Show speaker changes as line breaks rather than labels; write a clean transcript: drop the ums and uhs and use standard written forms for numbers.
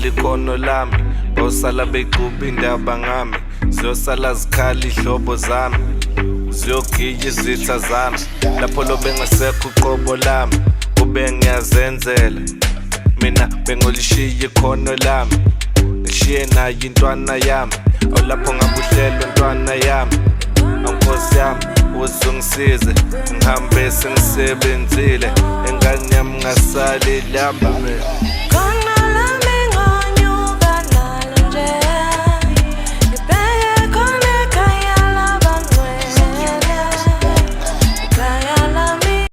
Likono lami bosala bequba indaba ngami ziyosala zikhala ihlobo zami ziyogiya izitha zami lapho lo bengasekho uqobo lami ube ngiyazenzela mina bengolishiya ikhono lami ngishiye nayo intwana yami olapho ngabuhlelo intwana yami ankosi yami uzungisize ngihambe sengisebenzile engane yami ngasali lamba mina